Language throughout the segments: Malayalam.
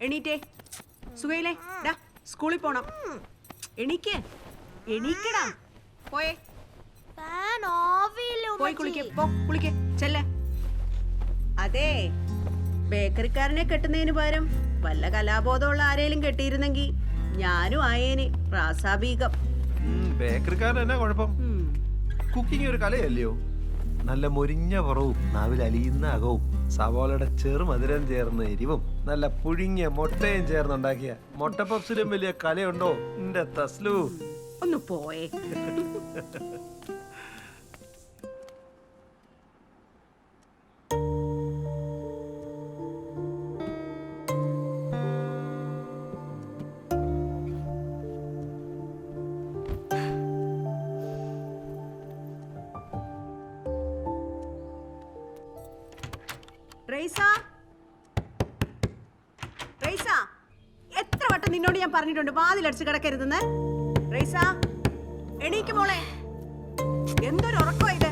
എണീറ്റേ. സുഖയില്ലേ? ഡാ സ്കൂളിൽ പോണം. എണീക്ക്, എണീക്കടാ. പോയേ, പോയി കുളിക്ക്, പോ കുളിക്ക്, ചെല്ലേ. അതെ, ബേക്കറിക്കാരനെ കെട്ടുന്നതിന് പകരം വല്ല കലാബോധമുള്ള ആരേലും കെട്ടിയിരുന്നെങ്കിൽ ഞാനും ആയേനെ റാസാബീഗം. ബേക്കറിക്കാരൻ എന്നാ കുഴപ്പം? കുക്കിംഗ് ഒരു കലയല്ലയോ? നല്ല മൊരിഞ്ഞ പുറവും നാവിൽ അലിയുന്ന അകവും സവാളയുടെ ചെറുമധുരം ചേർന്ന എരിവും നല്ല പുഴുങ്ങിയ മുട്ടയും ചേർന്നുണ്ടാക്കിയ മുട്ട പപ്സിലും വലിയ കലയുണ്ടോ എന്റെ തസ്ലു? ഒന്ന് പോയേ. എത്ര വട്ടം നിന്നോട് ഞാൻ പറഞ്ഞിട്ടുണ്ട് വാതിലടിച്ച് കിടക്കരുതെന്ന്. റൈസ, എണീക്ക് മോളെ. എന്തൊരു ഉറക്കോ ഇത്?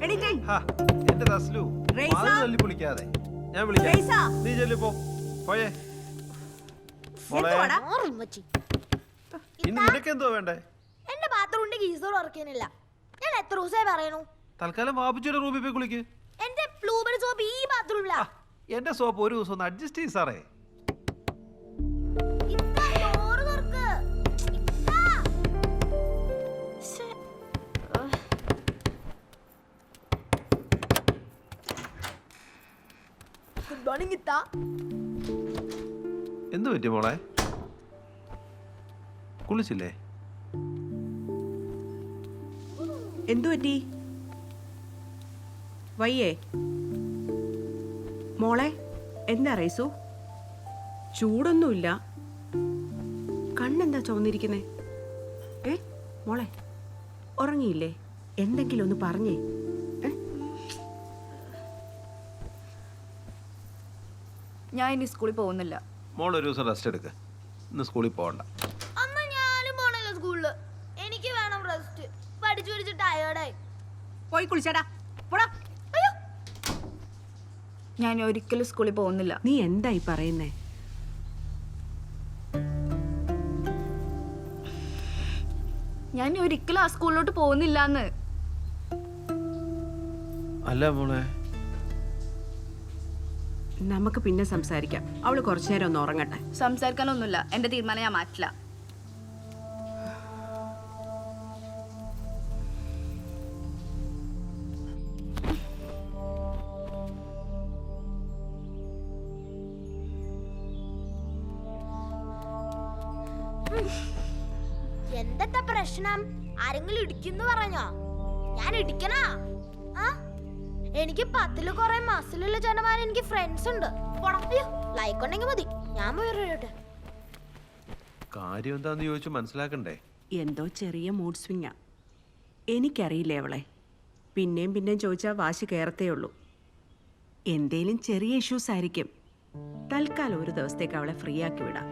എണീറ്റേ. എന്റെ തസ്ലു, വാതിൽ പൊളിക്കാതെ ഞാൻ വിളിക്കാം. നീ ചെല്ലു, പോ. പോയേ മോളെ. ഇനി നിനക്ക് എന്തോ വേണ്ടേ? എന്റെ ബാത്റൂമിന്റെ ഗീസർ വർക്കിനില്ല. ഞാൻ എത്ര ദിവസമായി പറയണു? തൽക്കാലം വാപ്പിച്ചിയുടെ റൂമിൽ പോയി കുളിക്ക്. എന്റെ ബ്ലൂബെറി സോപ്പ് ഈ ബാത്റൂമിലാ. എന്റെ സോപ്പ് ഒരു ദിവസം ഒന്ന് അഡ്ജസ്റ്റ് ചെയ്യ് സാറേ. എന്ത് പറ്റി മോളെ? കുളിച്ചില്ലേ? എന്തു പറ്റി? വയ്യേ മോളെ? എന്താ റൈസു? ചൂടൊന്നുമില്ല, കണ്ണെന്താ ചുവന്നിരിക്കുന്നേ? മോളെ ഉറങ്ങിയില്ലേ? എന്തെങ്കിലും ഒന്ന് പറഞ്ഞേ. ഞാൻ ഇനി സ്കൂളിൽ പോകുന്നില്ല. മോൾ ഒരു ദിവസം റെസ്റ്റ് എടുക്ക. ഇന്ന് സ്കൂളിൽ പോകണ്ട. ഞാനും പോണില്ല സ്കൂളില്. എനിക്ക് വേണം റെസ്റ്റ്. പഠിച്ചു പഠിച്ച് ടയേർഡായി. പോയി കുളിച്ചടാ. ഞാൻ ഒരിക്കലും സ്കൂളിൽ പോകുന്നില്ല. നീ എന്തായി പറയുന്നേ? ഞാൻ ഒരിക്കലും ആ സ്കൂളിലോട്ട് പോകുന്നില്ലാന്ന്. അല്ല മോളെ, നമുക്ക് പിന്നെ സംസാരിക്കാം. അവള് കുറച്ചു നേരം ഒന്ന് ഉറങ്ങട്ടെ. സംസാരിക്കാനൊന്നുമില്ല. എന്റെ തീരുമാനം ഞാൻ മാറ്റില്ല. എന്താ പ്രശ്നം? ആരെങ്കിലും ഇടിക്കുന്നു പറഞ്ഞോ? ഞാൻ ഇടിക്കണാ? എനിക്ക് 10 കുറെ മസിലുള്ള ജനമാനം എനിക്ക് ഫ്രണ്ട്സ് ഉണ്ട്. ലൈക്ക് ഉണ്ടെങ്കിൽ മതി, ഞാൻ പോയിട്ട്. കാര്യം എന്താന്ന് ചോദിച്ചു മനസ്സിലാക്കണ്ടേ? എന്തോ ചെറിയ മൂഡ് സ്വിങ്ങാ. എനിക്കറിയില്ലേ അവളെ. പിന്നെയും പിന്നെയും ചോദിച്ചാൽ വാശി കയറത്തേ ഉള്ളൂ. എന്തേലും ചെറിയ ഇഷ്യൂസ് ആയിരിക്കും. തൽക്കാലം ഒരു ദിവസത്തേക്ക് അവളെ ഫ്രീ ആക്കി വിടാം.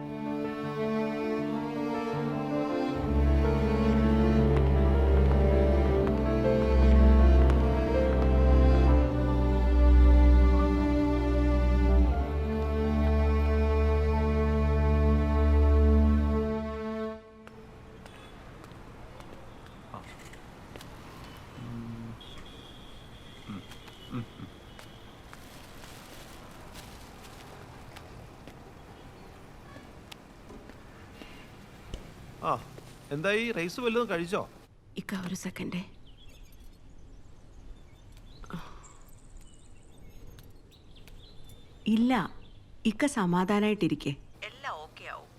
എന്തായി? റൈസ് വല്ലതും കഴിച്ചോ? ഇക്ക ഒരു സെക്കൻഡേ. ഇല്ല, ഇക്ക സമാധാനായിട്ടിരിക്കെ. എല്ലാം ഓക്കെ ആവും.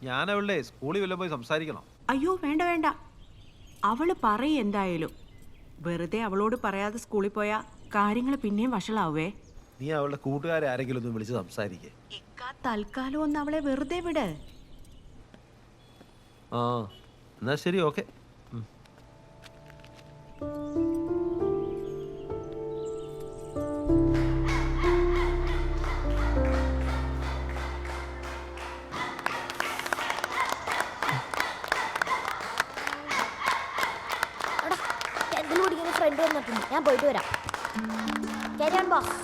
ഞാൻ അവളുടെ സ്കൂളിൽ വല്ലതും പോയി സംസാരിക്കണം. അയ്യോ വേണ്ട വേണ്ട, അവള് പറയും എന്തായാലും. വെറുതെ അവളോട് പറയാതെ സ്കൂളിൽ പോയാ കാര്യങ്ങൾ പിന്നെയും വഷളാവേ. നീ അവളുടെ കൂട്ടുകാരെ ആരെങ്കിലും ഒന്ന് വിളിച്ച് സംസാരിക്കേ. ഇക്ക തൽക്കാലം ഒന്ന് അവളെ വെറുതെ വിട്. എന്നാ ശരി, ഓക്കെ. ഫ്രണ്ട് വന്നിട്ടുണ്ട്, ഞാൻ പോയിട്ട് വരാം. ബോസ്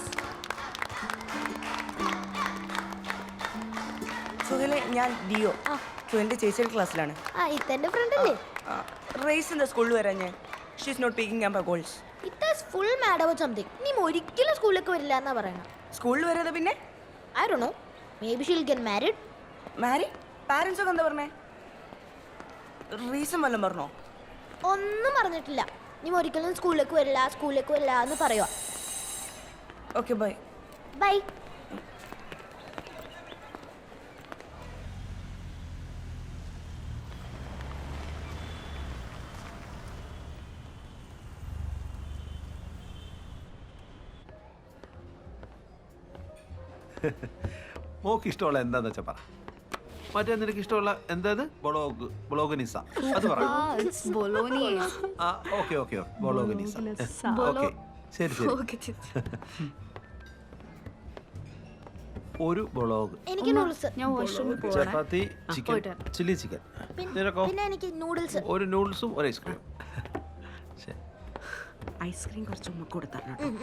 സുഹേലെ ഞാൻ ഡിയോ സുഹേലിന്റെ ചേച്ചിയുടെ ക്ലാസ്സിലാണ്. ആ ഇതെന്റെ ഫ്രണ്ട് അല്ലേ? റേസ് എന്താ സ്കൂളിൽ വരാൻ ഞാൻ she's not picking up calls. It is full mad about something. നീ ഒരിക്കലും സ്കൂളിലേക്ക് വരില്ല എന്നാ പറയണം. സ്കൂളിൽ വരാതെ പിന്നെ I don't know, maybe she'll get married. മാരി പാരൻസ് ഒക്കെ എന്താ പറഞ്ഞേ? റീസൺ വല്ലതും പറഞ്ഞോ? ഒന്നും പറഞ്ഞിട്ടില്ല. നീ ഒരിക്കലും സ്കൂളിലേക്ക് വരില്ല എന്ന് പറയുക. Okay bye. ബൈ. മോക്ക് ഇഷ്ടമുള്ള എന്താന്ന് വെച്ചാ പറ. മറ്റേ നിനക്ക് ഇഷ്ടമുള്ള എന്താത്? ബൊളോഗനിസ അത് പറ. Okay okay ബൊളോഗനിസ. ഓക്കെ ശരി ശരി. ഒരു ബൊളോഗ്, എനിക്ക് നൂഡിൽസ്. ഞാൻ വാഷ്റൂമിൽ പോകണം. ചപ്പാത്തി, ചിക്കൻ, ചില്ലി ചിക്കൻ. നിനക്കോ? പിന്നെ എനിക്ക് നൂഡിൽസ്. ഒരു നൂഡിൽസും ഒരു ഐസ്ക്രീം. ശരി. ഐസ്ക്രീം കുറച്ച് ഉമ്മക്ക് കൊടുത്തരണം കേട്ടോ.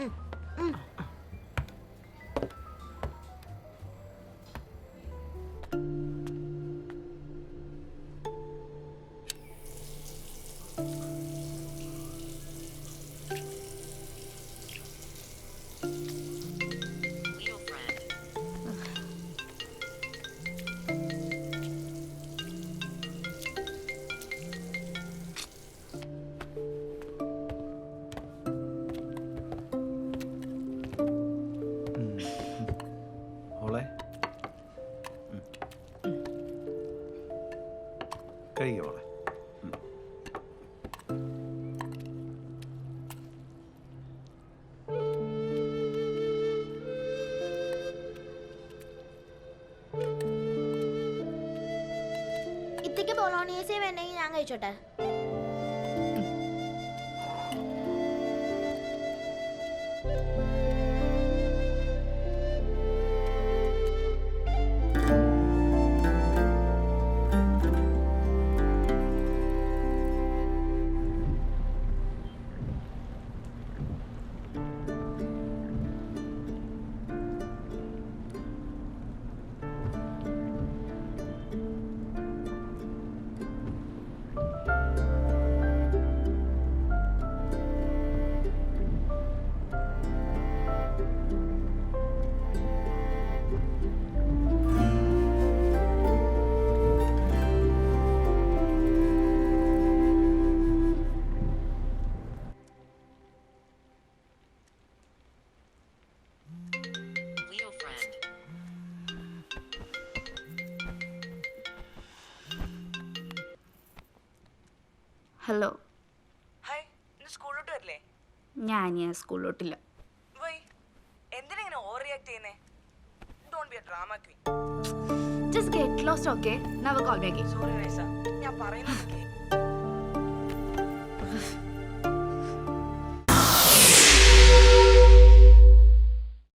മോളെ കഴിക്കുക മോളെ. ഇത്തിക്ക് ബൊളോണിയസേ വേണമെങ്കിൽ ഞാൻ കഴിച്ചോട്ടെ. ഹലോ. ഹായ്, ഇന്ന് സ്കൂളിലോട്ട് വരില്ലേ? ഞാൻ സ്കൂളിലോട്ടില്ല. വൈ? എന്തിനാ ഇങ്ങനെ ഓവർ റിയാക്ട് ചെയ്യുന്നേ? Don't be A drama Queen. Just get lost, okay? Never call me again. Sorry rhiza, ഞാൻ പറയുന്നത് കേൾക്ക്.